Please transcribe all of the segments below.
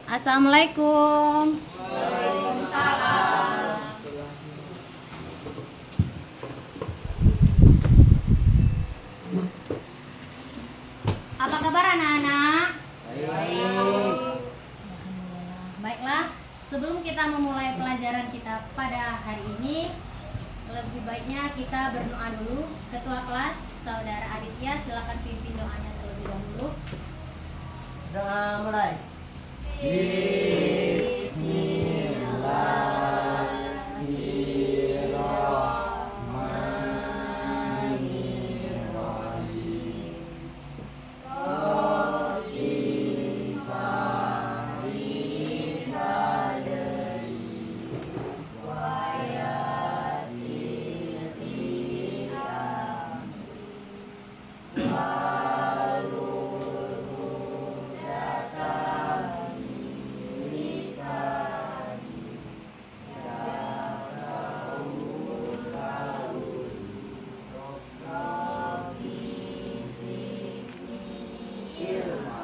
Assalamualaikum. Waalaikumsalam. Apa kabar anak-anak? Baik. Baiklah, sebelum kita memulai pelajaran kita pada hari ini, lebih baiknya kita berdoa dulu. Ketua kelas, Saudara Aditya, silakan pimpin doanya terlebih dahulu. Doa mulai. Bismillahirrahmanirrahim. Rabbi shrah sadri wa yassir li amri wahlul 'uqdatam min lisani yafqahu qawli. Rabbi zidni ilma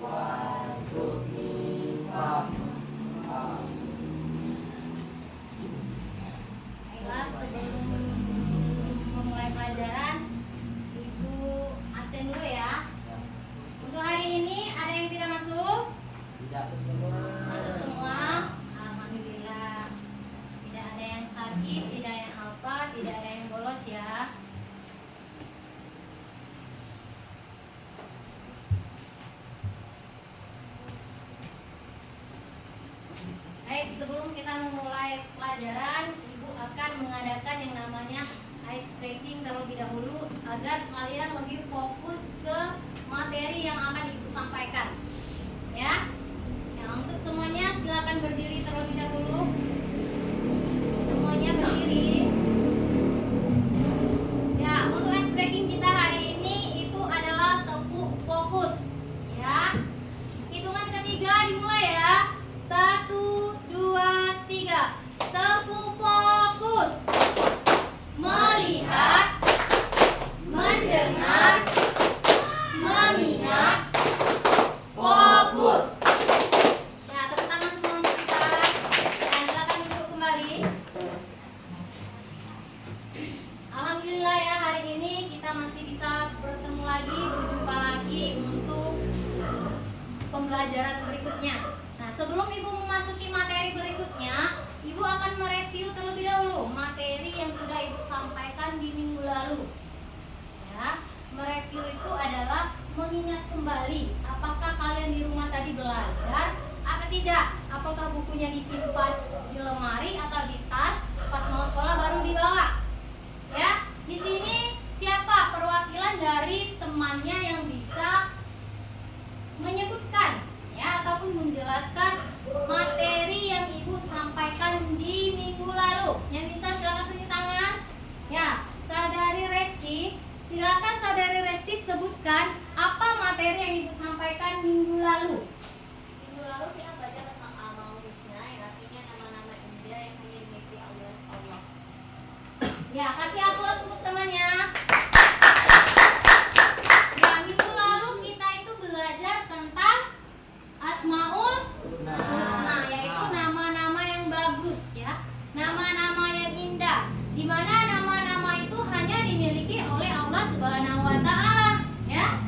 warzuqni fahma. Baiklah, sebelum memulai pelajaran, Ibu absen dulu ya. Untuk hari ini ada yang tidak masuk? Tidak semua. Masuk semua. Alhamdulillah. Tidak ada yang sakit, tidak ada yang apa, tidak ada yang bolos ya. Baik, sebelum kita memulai pelajaran, Ibu akan mengadakan yang namanya ice breaking terlebih dahulu agar kalian lebih fokus ke materi yang akan Ibu sampaikan. Ya. Nah, untuk semuanya silakan berdiri terlebih dahulu. Semuanya berdiri. Ya, untuk ice breaking kita hari ini itu adalah tepuk fokus. Ya. Hitungan ketiga dimulai ya. 1, 2, 3. Tepuk fokus. Melihat, mendengar, mengingat, fokus. Nah, tepuk tangan semua untuk kita. Dan silakan duduk kembali. Alhamdulillah ya, hari ini kita masih bisa bertemu lagi, berjumpa lagi untuk pembelajaran berikutnya. Nah, sebelum Ibu memasuki materi berikutnya, Ibu akan mereview terlebih dahulu materi yang sudah Ibu sampaikan di minggu lalu. Ya, mereview itu adalah mengingat kembali apakah kalian di rumah tadi belajar atau tidak. Apakah bukunya disimpan di lemari atau di tas, pas mau sekolah baru dibawa. Ya, di sini siapa perwakilan dari temannya yang bisa menyebutkan ya ataupun menjelaskan materi yang Ibu sampaikan di minggu lalu? Yang bisa silakan tunjuk tangan. Ya, Saudari Resti, silakan Saudari Resti sebutkan apa materi yang Ibu sampaikan minggu lalu. Minggu lalu kita belajar tentang Al-Asmaul Husna, yang artinya nama-nama indah yang hanya dimiliki Allah. Ya, kasih aplaus untuk temannya. Ya, minggu lalu kita itu belajar tentang Asmaul Husna, yaitu nama-nama yang bagus ya, nama-nama yang indah, di mana nama-nama itu hanya dimiliki oleh Allah Subhanahu wa taala ya.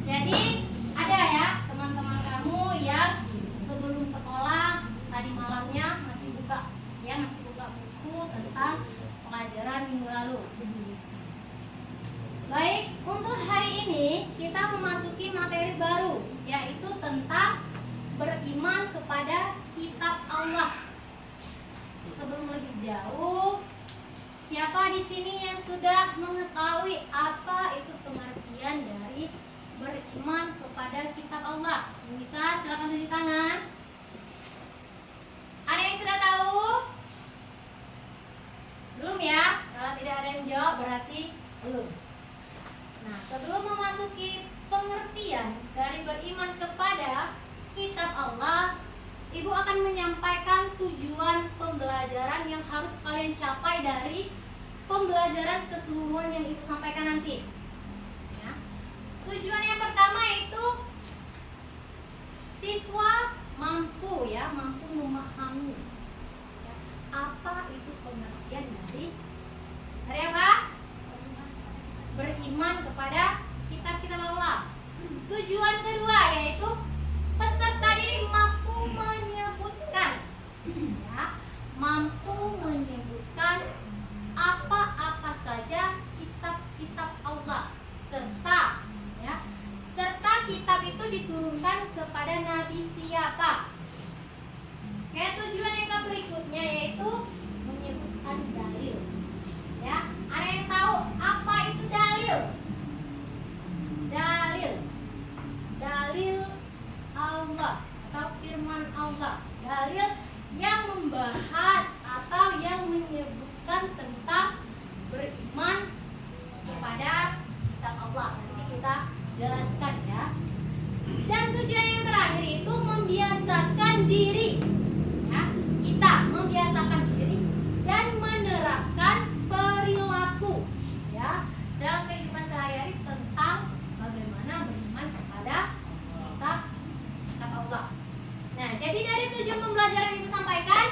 Jadi ada ya teman-teman kamu yang sebelum sekolah tadi malamnya masih buka buku tentang pelajaran minggu lalu. Baik, untuk hari ini kita memasuki materi baru, yaitu tentang beriman kepada kitab Allah. Sebelum lebih jauh, siapa di sini yang sudah mengetahui apa itu pengertian dari beriman kepada kitab Allah? Bisa silakan tunjuk tangan. Ada yang sudah tahu? Belum ya? Kalau tidak ada yang jawab berarti belum. Nah, sebelum memasuki pengertian dari beriman kepada kitab Allah, Ibu akan menyampaikan tujuan pembelajaran yang harus kalian capai dari pembelajaran keseluruhan yang Ibu sampaikan nanti. Ya. Tujuan yang pertama itu siswa mampu tidak mampu memahami ya, apa itu pengertian dari apa? Beriman kepada kitab-kitab Allah. Tujuan kedua yaitu peserta didik mampu menyebutkan ya, mampu menyebutkan apa-apa saja kitab-kitab Allah serta ya, serta kitab itu diturunkan kepada nabi siapa. Oke, tujuan yang berikutnya yaitu menyebutkan dalil. Ya, ada yang tahu apa itu dalil? Dalil Allah atau firman Allah. Dalil yang membahas atau yang menyebutkan tentang beriman kepada kitab Allah. Nanti kita jelaskan ya. Dan tujuan yang terakhir itu membiasakan diri. Ya, kita membiasakan diri dan menerapkan perilaku ya dalam kehidupan sehari-hari tentang bagaimana beriman kepada kitab Allah. Nah, jadi dari tujuan pembelajaran yang Ibu sampaikan,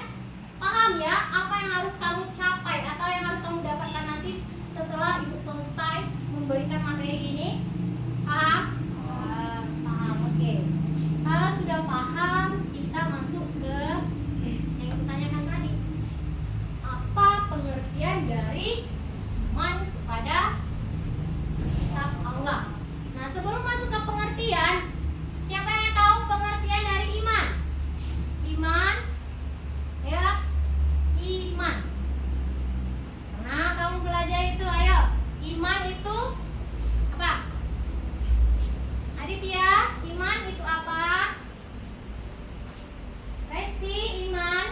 paham ya apa yang harus kamu capai atau yang harus kamu dapatkan nanti setelah Ibu selesai memberikan materi ini? Paham? Paham, oke. Kalau sudah paham, kita masuk ke yang Ibu tanyakan tadi. Apa pengertian dari iman kepada kitab Allah? Nah, sebelum masuk ke pengertian, siapa yang tahu pengertian dari iman? Iman, ya, iman. Nah, kamu belajar itu, ayo. Iman itu apa? Aditya, iman itu apa? Resti, iman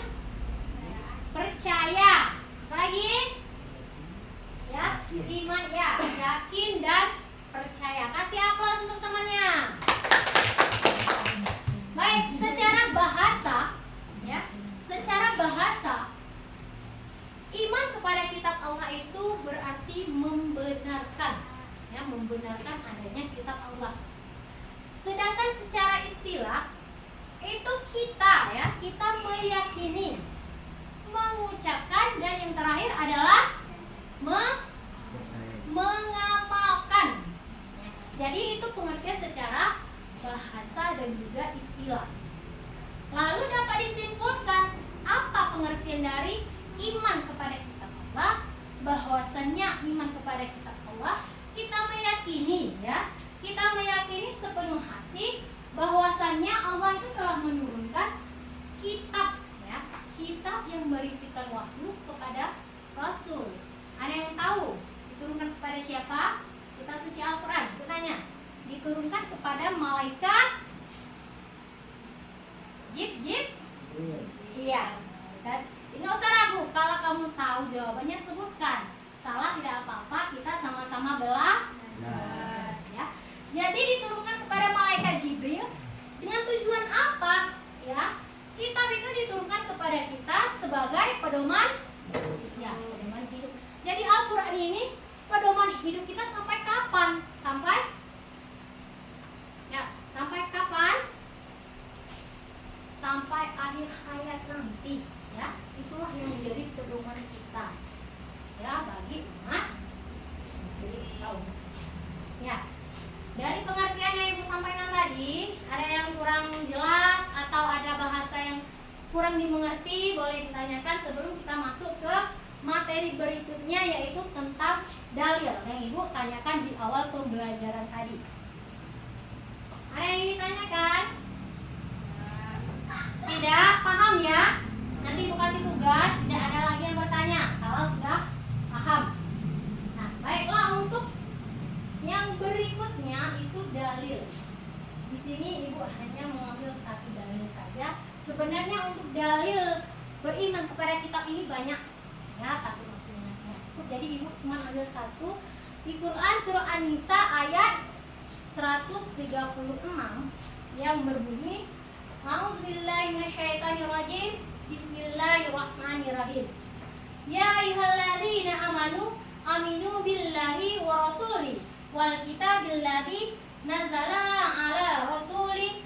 percaya. Apa lagi? Ya, iman ya, yakin dan percaya. Kasih aplaus untuk temannya. Baik, secara bahasa ya, secara bahasa iman kepada kitab Allah itu berarti membenarkan ya, membenarkan adanya kitab Allah. Sedangkan secara istilah itu kita ya, kita meyakini, mengucapkan, dan yang terakhir adalah mengamalkan. Jadi itu pengertian secara bahasa dan juga istilah. Lalu dapat disimpulkan apa pengertian dari iman kepada kitab Allah? Bahwasannya iman kepada kitab Allah, kita meyakini ya, kita meyakini sepenuh hati bahwasannya Allah itu telah menurunkan kitab ya, kitab yang berisikan wahyu kepada Rasul. Ada yang tahu diturunkan kepada siapa? Kitab suci Al-Quran. Aku tanya, diturunkan kepada malaikat Jibril? Iya. Dan nggak usah ragu, kalau kamu tahu jawabannya sebutkan. Salah tidak apa-apa, kita sama-sama belajar. Ya. Jadi diturunkan kepada malaikat Jibril dengan tujuan apa? Ya, kitab itu diturunkan kepada kita sebagai pedoman, ya, pedoman hidup. Jadi Al-Quran ini pedoman hidup kita sampai kapan? Sampai kapan? Sampai akhir hayat nanti. Ya, itulah yang menjadi pedoman kita. Ya, bagi umat muslim. Ya. Dari pengertian yang Ibu sampaikan tadi, ada yang kurang jelas atau ada bahasa yang kurang dimengerti, boleh ditanyakan sebelum kita masuk ke materi berikutnya, yaitu tentang dalil yang Ibu tanyakan di awal pembelajaran tadi. Ada yang ditanyakan? Tidak paham ya? Nanti Ibu kasih tugas, tidak ada lagi yang bertanya kalau sudah paham. Nah, baiklah, untuk yang berikutnya itu dalil. Di sini Ibu hanya mengambil satu dalil saja. Sebenarnya untuk dalil beriman kepada kitab ini banyak ya, tapi waktunya cukup. Jadi Ibu cuma ambil satu di Quran surah An-Nisa ayat 136 yang berbunyi, A'udzubillahi minasyaitonirrajim. Bismillahirrahmanirrahim. Ya ayyuhalladzina amanu aminu billahi wa rasuli wal kitabil ladzi nazala ala rasuli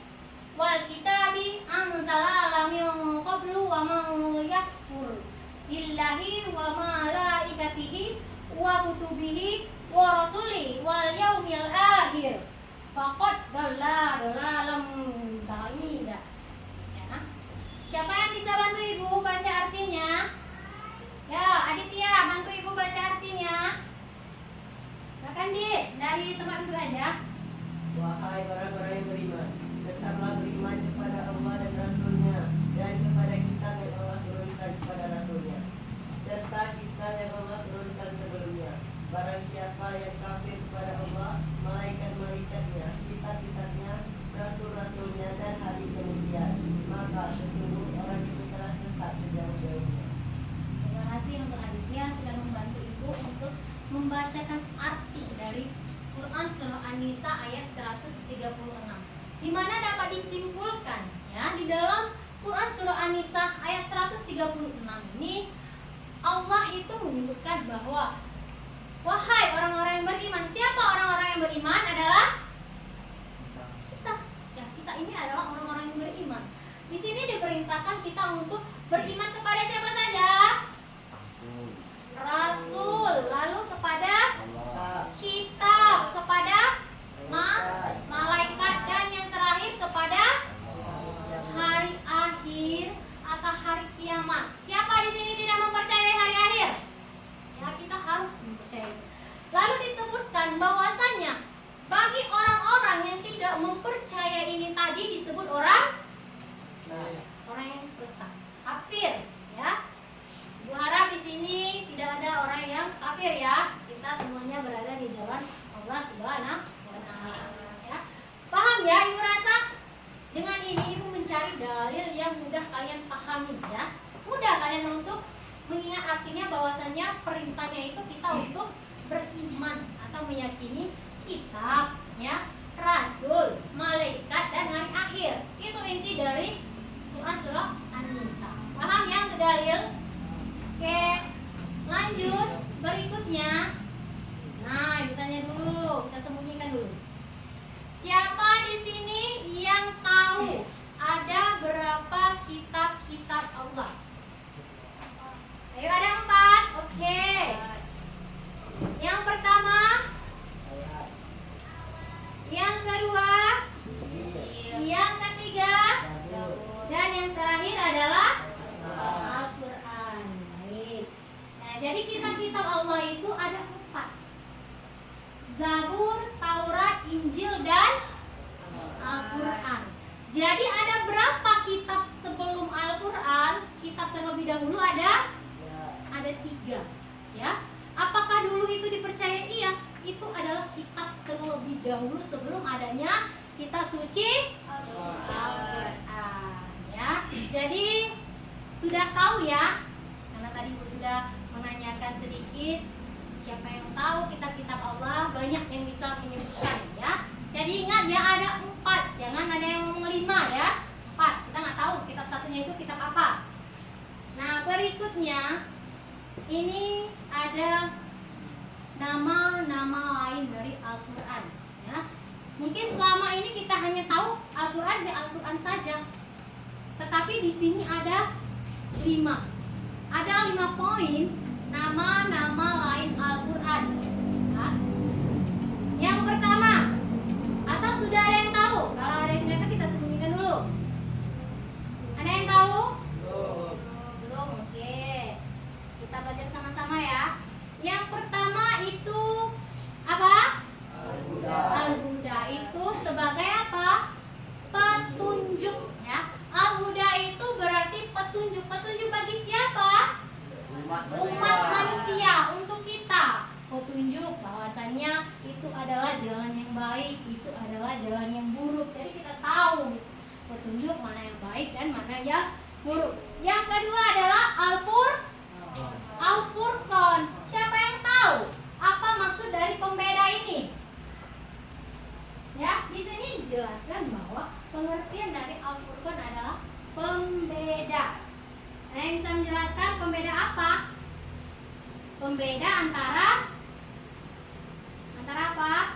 wal kitabi anzala ala min billahi wa malaikatihi wa kutubihi wa rasuli wal yaumil akhir faqad dhalla dhalalan ba'ida. Ya. Siapa yang bisa bantu Ibu baca artinya? Ya, Aditya, bantu Ibu baca artinya. Silakan, Dik, dari tempat duduk aja. Wahai orang-orang yang beriman, tetaplah beriman kepada Allah dan Rasul-Nya dan kepada kitab yang Allah turunkan kepada Rasul-Nya serta kitab yang Allah turunkan sebelumnya. Barang siapa yang kafir kepada Allah, malaikat-malaikatnya, kitab-kitabnya, rasul-rasulnya dan hari kemudian, maka sesungguh orang itu telah sesat sejauh-jauhnya. Terima kasih untuk Aditya sudah membantu Ibu untuk membacakan arti dari Quran Surah An-Nisa ayat 136, di mana dapat disimpulkan ya, di dalam Quran Surah An-Nisa ayat 136 ini Allah itu menyebutkan bahwa wahai orang-orang yang beriman. Siapa orang-orang yang beriman? Adalah kita. Ya, kita ini adalah orang-orang yang beriman. Di sini diperintahkan kita untuk beriman kepada siapa saja? Rasul, lalu kepada kitab, kepada malaikat, dan yang terakhir kepada hari akhir atau hari kiamat. Siapa di sini tidak mempercayai hari akhir? Ya, kita harus mempercayai. Lalu disebutkan bahwasannya bagi orang-orang yang tidak mempercayai ini tadi disebut orang yang sesat, kafir, ya. Ibu harap di sini tidak ada orang yang kafir ya. Kita semuanya berada di jalan Allah Subhanahu wa Ta'ala. Ya. Paham ya? Ibu rasa dengan ini Ibu mencari dalil yang mudah kalian pahami ya. Mudah kalian untuk mengingat artinya bahwasannya perintahnya itu kita untuk beriman atau meyakini kitab, ya, rasul, malaikat dan hari akhir. Itu inti dari Quran Surah An-Nisa. Paham ya untuk dalil? Oke, lanjut berikutnya. Nah, Ibu tanya dulu, kita sembunyikan dulu. Siapa di sini yang tahu ada berapa kitab-kitab Allah? Ayo, ada 4. Oke. Yang pertama, yang kedua, yang ketiga, dan yang terakhir adalah Al-Quran. Baik. Nah, jadi kitab-kitab Allah itu ada 4. Zabur, Taurat, Injil, dan Al-Quran. Jadi ada berapa kitab sebelum Al-Quran? Kitab terlebih dahulu ada 3, ya. Apakah dulu itu dipercaya? Iya, itu adalah kitab terlebih dahulu sebelum adanya kitab suci Al-Quran, ya. Jadi sudah tahu ya, karena tadi Ibu sudah menanyakan sedikit. Siapa yang tahu kitab-kitab Allah? Banyak yang bisa menyebutkan ya. Jadi ingat ya, ada 4, jangan ada yang ngomong 5 ya. 4, kita nggak tahu kitab satunya itu kitab apa. Nah, berikutnya ini ada nama-nama lain dari Al-Quran ya. Mungkin selama ini kita hanya tahu Al-Quran di Al-Quran saja. Tetapi di sini ada 5. Ada 5 poin nama-nama lain Al-Quran ya. Yang pertama, atau sudah ada yang tahu? Kalau ada yang sudah tahu, kita sembunyikan dulu. Ada yang tahu? Belum, oke. Kita baca sama-sama ya. Yang pertama itu apa? Al-Huda itu sebagai apa? Petunjuk ya. Al-Huda itu berarti petunjuk. Petunjuk bagi siapa? Umat manusia, untuk kita. Petunjuk bahwasannya itu adalah jalan yang baik, itu adalah jalan yang buruk. Jadi kita tahu gitu, petunjuk mana yang baik dan mana yang buruk. Yang kedua adalah Al-Furqan. Siapa yang tahu apa maksud dari pembeda ini? Ya, di sini dijelaskan bahwa pengertian dari Al-Furqan adalah pembeda. Ada yang bisa menjelaskan pembeda apa? Pembeda antara apa?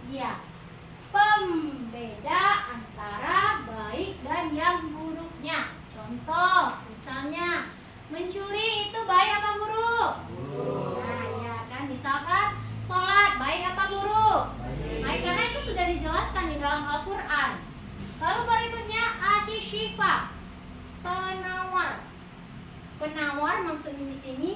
Iya. Pembeda antara baik dan yang buruknya. Contoh, misalnya mencuri dijelaskan di dalam Al-Quran. Lalu berikutnya Asy-Syifa, penawar. Penawar maksudnya di sini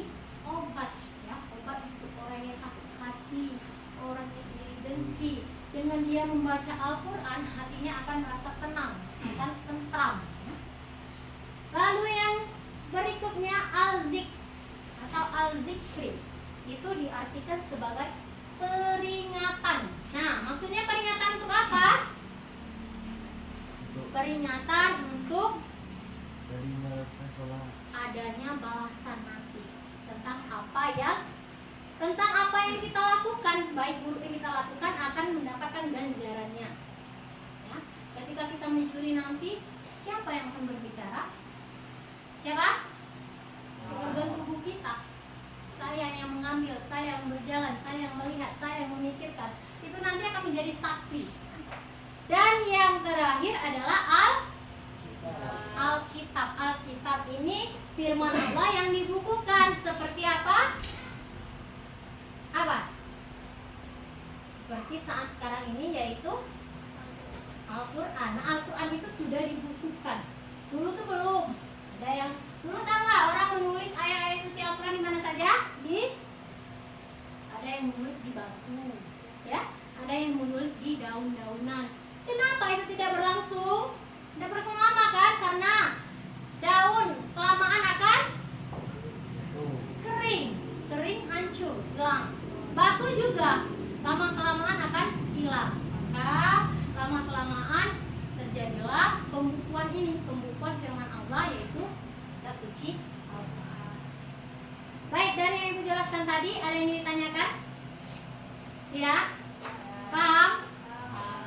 obat, ya, obat untuk orang yang sakit hati, orang yang dengki. Dengan dia membaca Al-Quran, hatinya akan merasa tenang, akan tentram. Lalu yang berikutnya Al-Zik atau Al-Zikri, itu diartikan sebagai peringatan. Nah, maksudnya peringatan untuk apa? Peringatan untuk adanya balasan nanti tentang apa yang kita lakukan, baik buruk yang kita lakukan akan mendapatkan ganjarannya. Ya, ketika kita mencuri nanti, siapa yang akan berbicara? Siapa? Organ tubuh kita. Saya yang mengambil, saya yang berjalan, saya yang melihat, saya yang memikirkan. Itu nanti akan menjadi saksi. Dan yang terakhir adalah Alkitab. Alkitab ini firman Allah yang dibukukan. Seperti apa? Apa? Seperti saat sekarang ini, yaitu Al-Quran. Nah, Al-Quran itu sudah dibukukan. Dulu tuh belum. Ada yang dulu tahu nggak orang menulis ayat-ayat suci Al-Quran di mana saja? Ada yang menulis di batu, ya. Ada yang menulis di daun-daunan. Kenapa itu tidak berlangsung? Tidak berlangsung lama kan? Karena daun kelamaan akan kering, hancur, hilang. Batu juga lama kelamaan akan hilang. Maka lama kelamaan terjadilah pembukuan ini, pembukuan firman Allah, yaitu kitab suci Al-Quran. Baik, dari yang Ibu jelaskan tadi, ada yang ditanyakan? Tidak? Paham?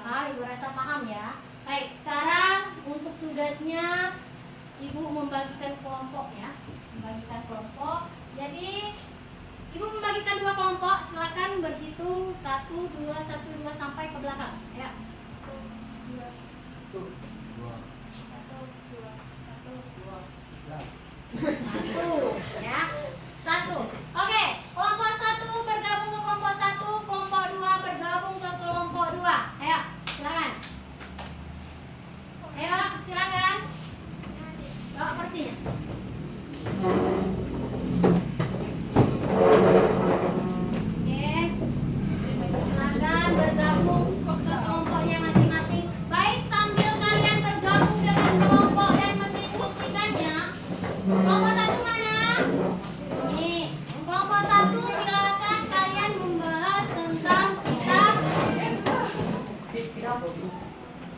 Ibu rasa paham ya. Baik, sekarang untuk tugasnya Ibu membagikan kelompok ya. Membagikan kelompok. Jadi Ibu membagikan 2 kelompok. Silakan berhitung 1, 2 sampai ke belakang. Ya. 1, 2, 1 ya. 1. Oke, kelompok 1 bergabung ke kelompok 1, kelompok 2 bergabung ke kelompok 2. Ayo, silakan. Ayo, silakan. Bawa kursinya. Oke. Silakan bergabung ke kelompoknya masing-masing. Baik, sambil kalian bergabung dengan kelompok dan mendiskusikannya. Kelompok 1 mana? Nih, kelompok 1 silakan kalian membahas tentang kitab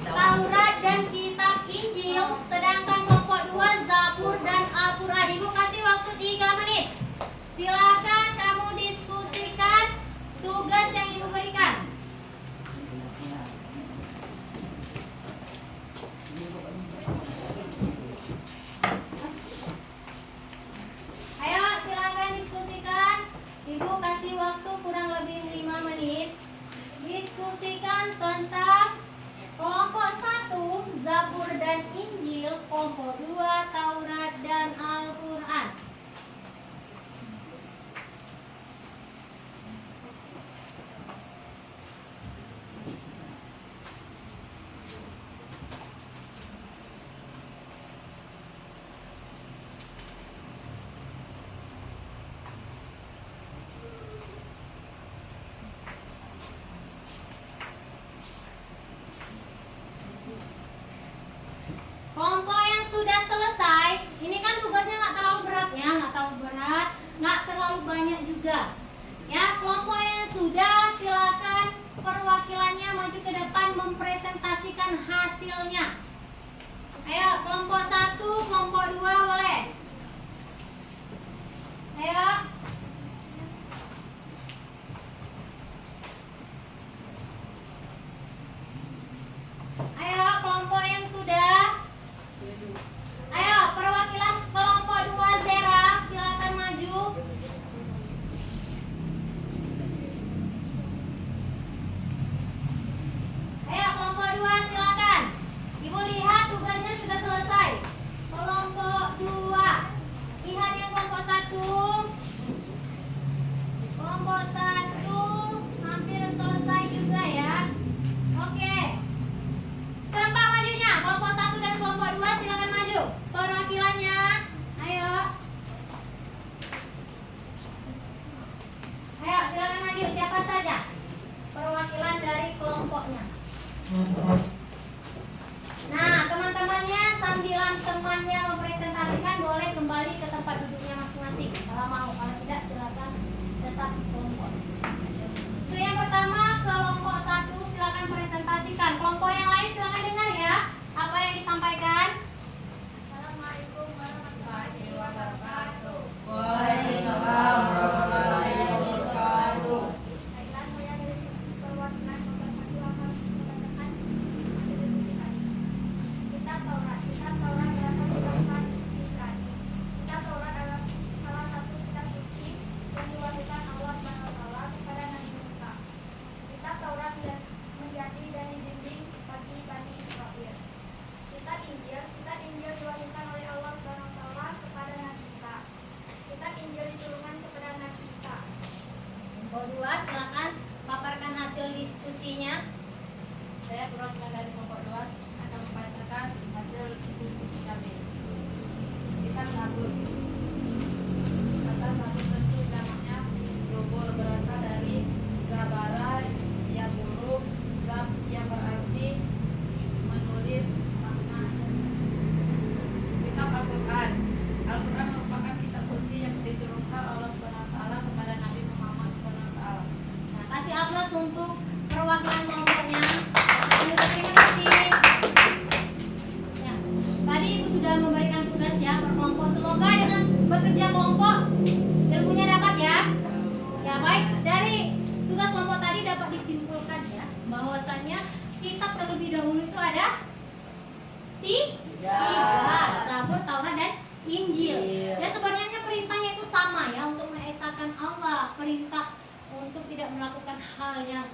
Taurat dan kitab Injil. Sedangkan kelompok 2 Zabur dan Al-Quran. Ibu kasih waktu 3 menit. Silakan kamu diskusikan tugas yang Ibu berikan. Ayo, silakan diskusikan. Ibu kasih waktu kurang lebih 5 menit. Diskusikan tentang kelompok 1 Zabur dan Injil, kelompok 2 Taurat dan Al-Quran. Kelompok yang sudah selesai, ini kan tugasnya nggak terlalu berat ya, nggak terlalu banyak juga. Ya, kelompok yang sudah, silakan perwakilannya maju ke depan mempresentasikan hasilnya. Ayo, kelompok 1, kelompok 2 boleh. Ayo. Ayo, kelompok yang sudah. Ayo, perwakilan kelompok 2 Zera, silakan maju. Ayo, kelompok 2 silakan. Ibu lihat tugasnya sudah selesai. Kelompok 2. Lihat yang kelompok 1. Kelompok 1 hampir selesai juga ya. Oke. Nah, teman-temannya sambilan temannya mempresentasikan boleh kembali ke tempat duduknya masing-masing. Kalau mau, kalau tidak silakan tetap di kelompok. Itu yang pertama, kelompok 1 silakan presentasikan. Kelompok yang lain silakan dengar ya apa yang disampaikan. Assalamualaikum warahmatullahi wabarakatuh. Waalaikumsalam warahmatullahi wabarakatuh. Baiklah, saya dari perwakilan nomor 1 akan membacakan hasil diskusi tadi. Kitab Taurat adalah satu kitab Ibrani. Kitab Taurat adalah salah satu kitab suci yang diwahyukan Allah SWT kepada Nabi Musa. Kitab Taurat menjadi dari bimbing bagi Bani Israil. Kitab Injil diwahyukan oleh Allah SWT kepada Nabi Isa. Kitab Injil diturunkan kepada Nabi Isa. Kelompok 2 silakan paparkan hasil diskusinya. Saya perwakilan dari kelompok 2 akan membacakan hasil diskusi kami. Kita sabur. Kata sabur tentu jamaknya rubur berasal dari zabara yang buruk, zab yang berarti menulis makna. Kitab Al-Quran. Al-Quran merupakan kitab suci yang diturunkan Allah SWT kepada Nabi Muhammad SAW. Nah, kasih aplaus untuk perwakilan kelompoknya. Terima kasih. Ya, tadi Ibu sudah memberikan tugas ya berkelompok. Semoga dengan bekerja kelompok ilmunya dapat ya. Ya baik, dari tugas kelompok tadi dapat disimpulkan ya bahwasannya kitab terlebih dahulu itu ada tiga, Zabur, Taurat dan Injil. Ya sebenarnya perintahnya itu sama ya, untuk mengesahkan Allah, perintah untuk tidak melakukan hal yang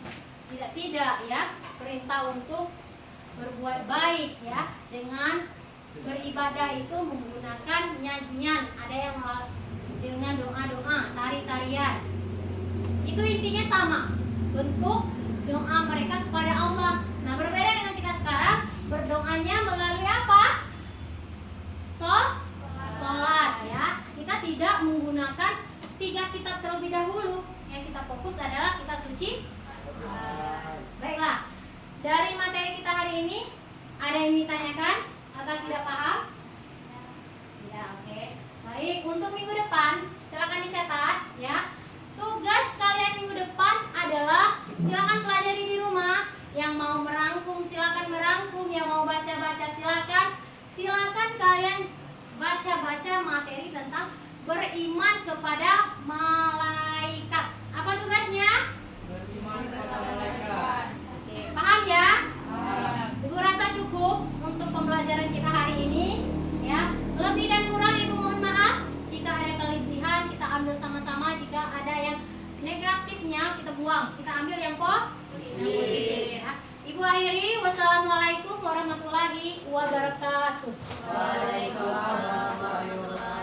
tidak ya, perintah untuk berbuat baik ya, dengan beribadah itu menggunakan nyanyian, ada yang dengan doa-doa, tari-tarian. Itu intinya sama, bentuk doa mereka kepada Allah. Nah, berbeda dengan kita sekarang, berdoanya melalui apa? Sholat ya. Kita tidak menggunakan 3 kitab terlebih dahulu. Yang kita fokus adalah kitab suci. Baiklah, dari materi kita hari ini ada yang ditanyakan atau tidak paham? Tidak, oke. Baik, untuk minggu depan silakan dicatat ya. Tugas kalian minggu depan adalah silakan pelajari di rumah. Yang mau merangkum silakan merangkum, yang mau baca-baca silakan kalian baca-baca materi tentang beriman kepada malaikat. Apa tugasnya? Beriman kepada malaikat. Oke, paham ya? Ibu rasa cukup untuk pembelajaran kita hari ini ya. Lebih dan kurang Ibu mohon maaf. Jika ada kelebihan kita ambil sama-sama, jika ada yang negatifnya kita buang. Kita ambil yang positif ya. Ibu akhiri, wassalamualaikum warahmatullahi wabarakatuh. Waalaikumsalam warahmatullahi